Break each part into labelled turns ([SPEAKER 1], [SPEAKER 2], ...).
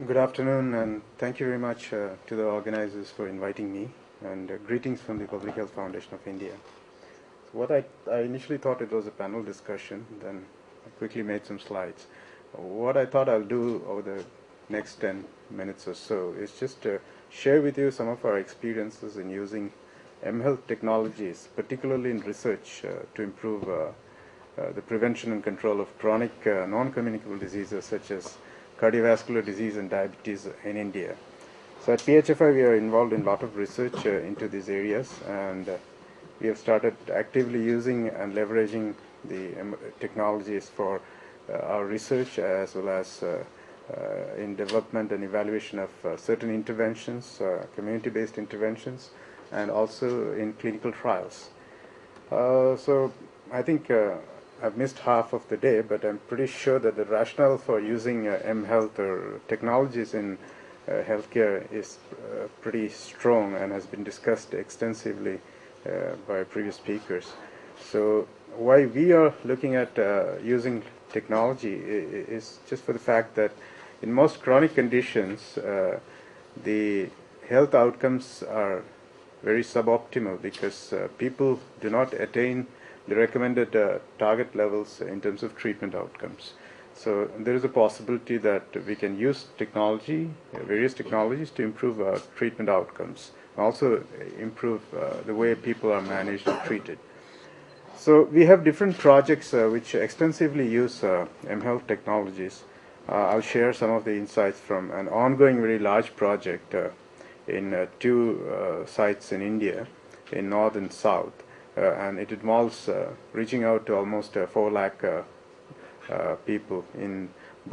[SPEAKER 1] Good afternoon, and thank you very much to the organizers for inviting me, and greetings from the Public Health Foundation of India. So I initially thought it was a panel discussion, then I quickly made some slides. What I thought I'll do over the next 10 minutes or so is just to share with you some of our experiences in using mHealth technologies, particularly in research, to improve the prevention and control of chronic non-communicable diseases such as cardiovascular disease and diabetes in India. So at PHFI we are involved in a lot of research into these areas, and we have started actively using and leveraging the technologies for our research as well as in development and evaluation of certain interventions, community-based interventions, and also in clinical trials. So I think I've missed half of the day, but I'm pretty sure that the rationale for using mHealth or technologies in healthcare is pretty strong and has been discussed extensively by previous speakers. So why we are looking at using technology is just for the fact that in most chronic conditions, the health outcomes are very suboptimal because people do not attain the recommended target levels in terms of treatment outcomes. So there is a possibility that we can use technology, various technologies, to improve treatment outcomes, also improve the way people are managed and treated. So we have different projects which extensively use mHealth technologies. I'll share some of the insights from an ongoing very large project in two sites in India, in north and south, and it involves reaching out to almost 4 lakh people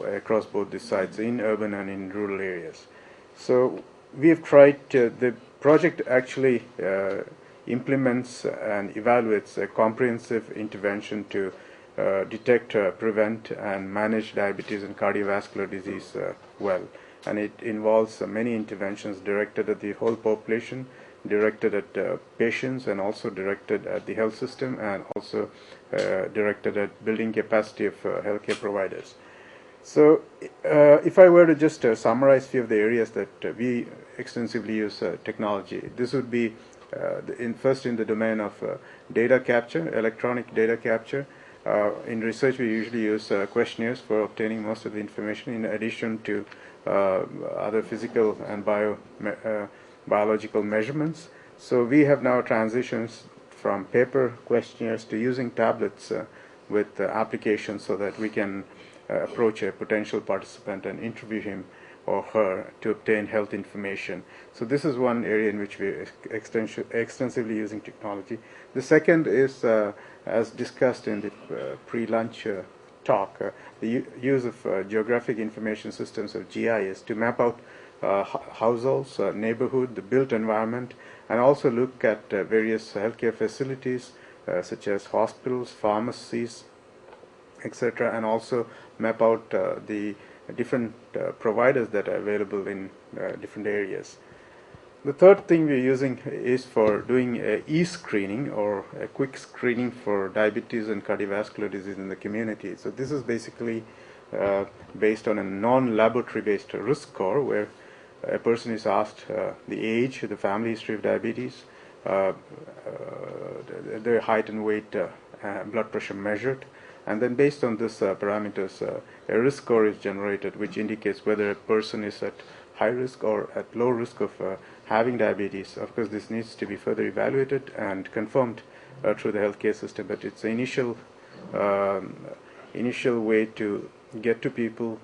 [SPEAKER 1] across both the sites, in urban and in rural areas. So we have tried the project actually implements and evaluates a comprehensive intervention to detect, prevent, and manage diabetes and cardiovascular disease well. And it involves many interventions directed at the whole population, directed at patients, and also directed at the health system, and also directed at building capacity of healthcare providers. So if I were to just summarize a few of the areas that we extensively use technology, this would be first in the domain of data capture, electronic data capture. In research, we usually use questionnaires for obtaining most of the information, in addition to other physical and biological measurements. So we have now transitions from paper questionnaires to using tablets with applications, so that we can approach a potential participant and interview him or her to obtain health information. So this is one area in which we are extensively using technology. The second is, as discussed in the pre-lunch talk, the use of geographic information systems, or GIS, to map out households, neighborhood, the built environment, and also look at various healthcare facilities such as hospitals, pharmacies, etc., and also map out the different providers that are available in different areas. The third thing we're using is for doing e-screening, or a quick screening for diabetes and cardiovascular disease in the community. So this is basically based on a non-laboratory based risk score, where a person is asked the age, the family history of diabetes, their height and weight, blood pressure measured, and then based on this parameters, a risk score is generated, which indicates whether a person is at high risk or at low risk of having diabetes. Of course, this needs to be further evaluated and confirmed through the healthcare system, but it's an initial way to get to people,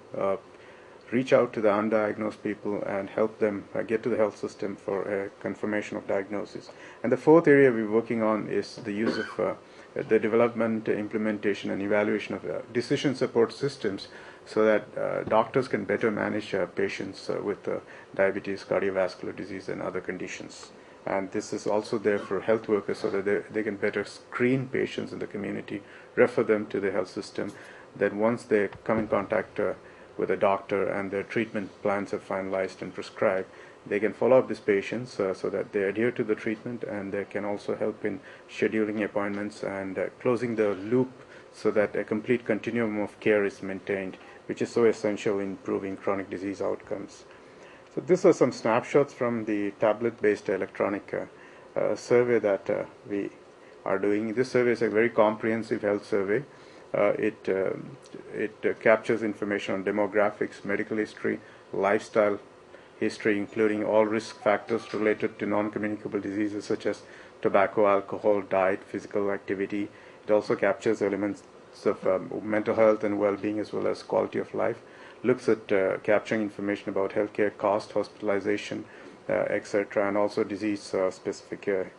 [SPEAKER 1] reach out to the undiagnosed people, and help them get to the health system for a confirmation of diagnosis. And the fourth area we're working on is the use of the development, implementation, and evaluation of decision support systems, so that doctors can better manage patients with diabetes, cardiovascular disease, and other conditions. And this is also there for health workers, so that they can better screen patients in the community, refer them to the health system. Then once they come in contact with a doctor and their treatment plans are finalized and prescribed, they can follow up these patients so that they adhere to the treatment, and they can also help in scheduling appointments and closing the loop, so that a complete continuum of care is maintained which is so essential in improving chronic disease outcomes. So these are some snapshots from the tablet-based electronic survey that we are doing. This survey is a very comprehensive health survey. It captures information on demographics, medical history, lifestyle history, including all risk factors related to non-communicable diseases such as tobacco, alcohol, diet, physical activity. It also captures elements of mental health and well-being as well as quality of life. Looks at capturing information about healthcare cost, hospitalization, etc., and also disease-specific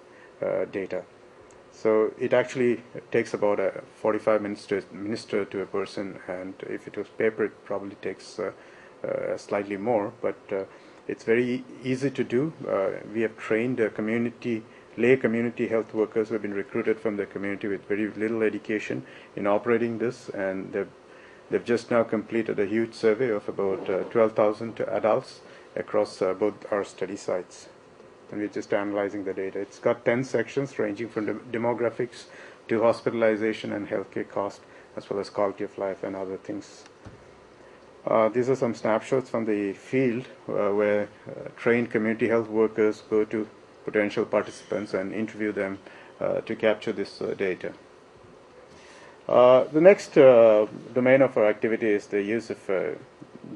[SPEAKER 1] data. So it actually takes about 45 minutes to administer to a person, and if it was paper, it probably takes slightly more, but it's very easy to do. We have trained lay community health workers who have been recruited from the community with very little education in operating this, and they've just now completed a huge survey of about 12,000 adults across both our study sites. And we're just analyzing the data. It's got 10 sections ranging from demographics to hospitalization and healthcare cost, as well as quality of life and other things. These are some snapshots from the field where trained community health workers go to potential participants and interview them to capture this data. The next domain of our activity is the use of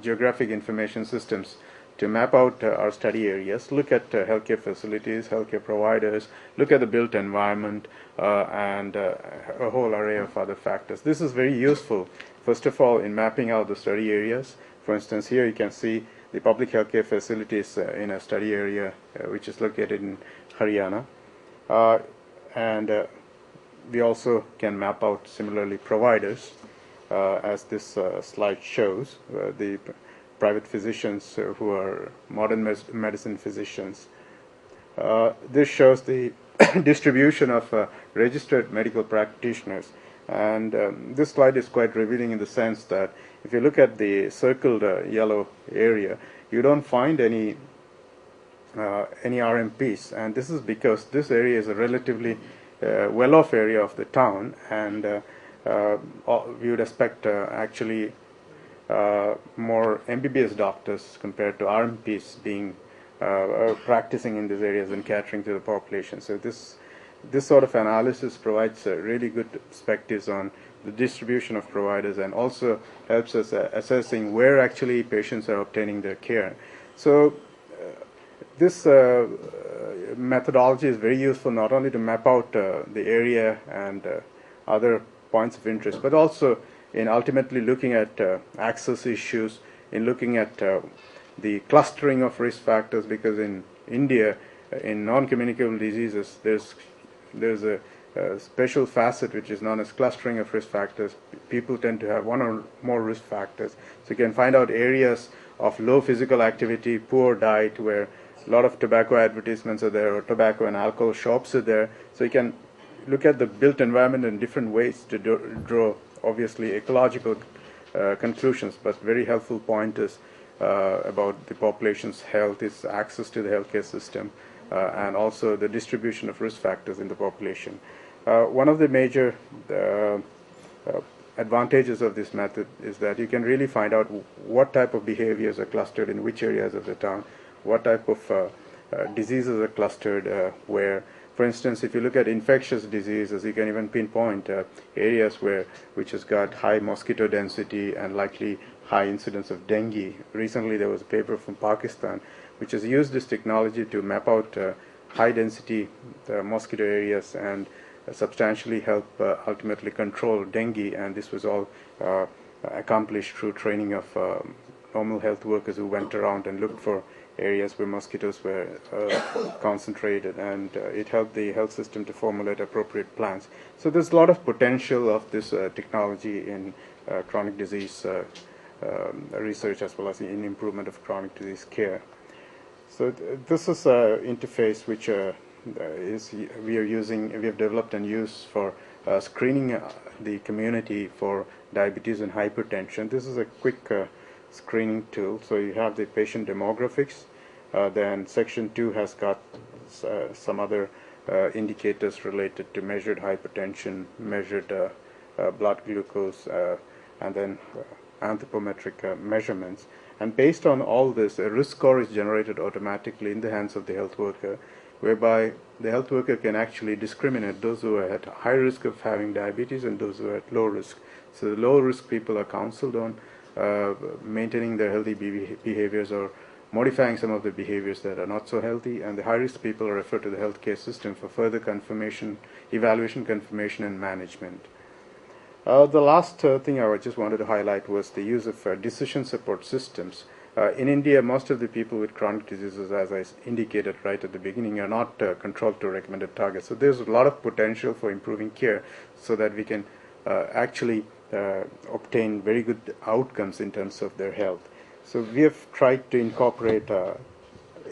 [SPEAKER 1] geographic information systems to map out our study areas, look at healthcare facilities, healthcare providers, look at the built environment, and a whole array of other factors. This is very useful, first of all, in mapping out the study areas. For instance, here you can see the public healthcare facilities in a study area which is located in Haryana. And we also can map out, similarly, providers, as this slide shows, the private physicians who are modern medicine physicians. This shows the distribution of registered medical practitioners. And this slide is quite revealing in the sense that if you look at the circled yellow area, you don't find any RMPs. And this is because this area is a relatively well-off area of the town, and we would expect actually more MBBS doctors compared to RMPs being practicing in these areas and catering to the population. So this sort of analysis provides really good perspectives on the distribution of providers, and also helps us assessing where actually patients are obtaining their care. So this methodology is very useful not only to map out the area and other points of interest, but also in ultimately looking at access issues, in looking at the clustering of risk factors, because in India, in non-communicable diseases, there's a special facet which is known as clustering of risk factors. People tend to have one or more risk factors. So you can find out areas of low physical activity, poor diet, where a lot of tobacco advertisements are there, or tobacco and alcohol shops are there. So you can look at the built environment in different ways to draw obviously ecological conclusions, but very helpful pointers about the population's health, its access to the healthcare system, and also the distribution of risk factors in the population. One of the major advantages of this method is that you can really find out what type of behaviors are clustered in which areas of the town, what type of diseases are clustered where. For instance, if you look at infectious diseases, you can even pinpoint areas which has got high mosquito density and likely high incidence of dengue. Recently, there was a paper from Pakistan which has used this technology to map out high-density mosquito areas and substantially help ultimately control dengue. And this was all accomplished through training of normal health workers who went around and looked for areas where mosquitoes were concentrated, and it helped the health system to formulate appropriate plans. So there's a lot of potential of this technology in chronic disease research, as well as in improvement of chronic disease care. So this is an interface which we have developed and used for screening the community for diabetes and hypertension. This is a quick screening tool. So you have the patient demographics, then section 2 has got some other indicators related to measured hypertension, measured blood glucose, and then anthropometric measurements. And based on all this, a risk score is generated automatically in the hands of the health worker, whereby the health worker can actually discriminate those who are at high risk of having diabetes and those who are at low risk. So the low risk people are counseled on maintaining their healthy behaviors or modifying some of the behaviors that are not so healthy, and the high risk people are referred to the healthcare system for further confirmation, evaluation, confirmation, and management. The last thing I just wanted to highlight was the use of decision support systems. In India, most of the people with chronic diseases, as I indicated right at the beginning, are not controlled to recommended targets. So there's a lot of potential for improving care so that we can actually obtain very good outcomes in terms of their health. So we have tried to incorporate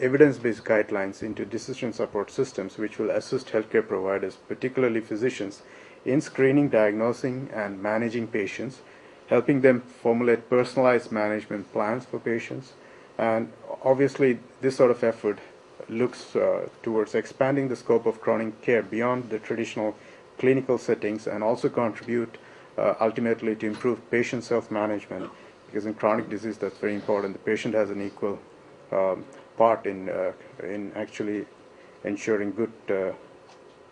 [SPEAKER 1] evidence-based guidelines into decision support systems which will assist healthcare providers, particularly physicians, in screening, diagnosing, and managing patients, helping them formulate personalized management plans for patients. And obviously, this sort of effort looks towards expanding the scope of chronic care beyond the traditional clinical settings and also contribute ultimately to improve patient self-management, because in chronic disease that's very important. The patient has an equal part in actually ensuring good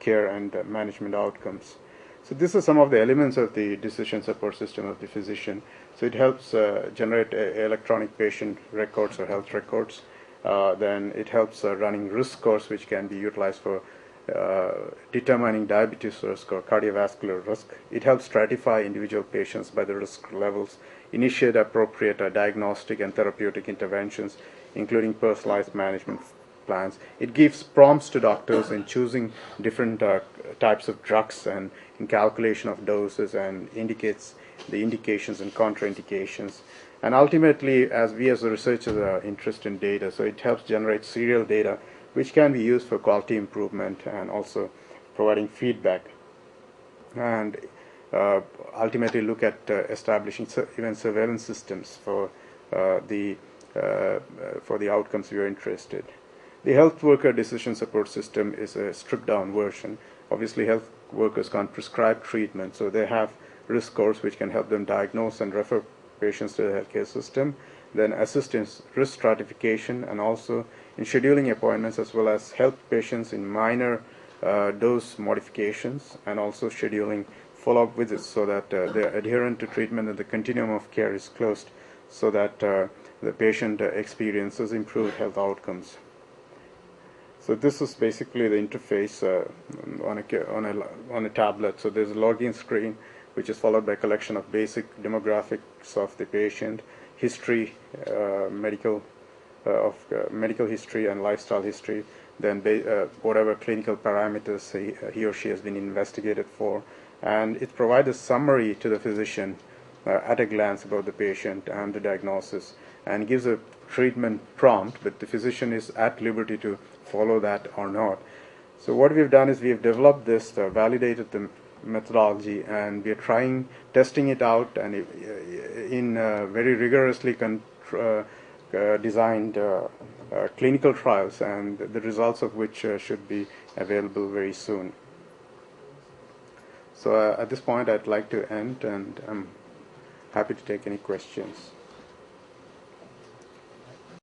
[SPEAKER 1] care and management outcomes. So these are some of the elements of the decision support system of the physician. So it helps generate electronic patient records or health records. Then it helps running risk scores which can be utilized for determining diabetes risk or cardiovascular risk. It helps stratify individual patients by the risk levels, initiate appropriate diagnostic and therapeutic interventions, including personalized management plans. It gives prompts to doctors in choosing different types of drugs and in calculation of doses, and indicates the indications and contraindications. And ultimately, as we as researchers are interested in data, so it helps generate serial data which can be used for quality improvement and also providing feedback, and ultimately look at establishing even surveillance systems for the outcomes we are interested. The health worker decision support system is a stripped down version. Obviously, health workers can't prescribe treatment, so they have risk scores which can help them diagnose and refer patients to the healthcare system, then assist in risk stratification and also in scheduling appointments, as well as help patients in minor dose modifications and also scheduling follow-up visits so that they're adherent to treatment and the continuum of care is closed so that the patient experiences improved health outcomes. So this is basically the interface on a tablet. So there's a login screen which is followed by a collection of basic demographics of the patient, history, medical history and lifestyle history, then whatever clinical parameters he or she has been investigated for, and it provides a summary to the physician at a glance about the patient and the diagnosis, and gives a treatment prompt, but the physician is at liberty to follow that or not. So what we've done is we've developed this, validated the methodology, and we are testing it out and in very rigorously designed clinical trials, and the results of which should be available very soon. So at this point I'd like to end, and I'm happy to take any questions.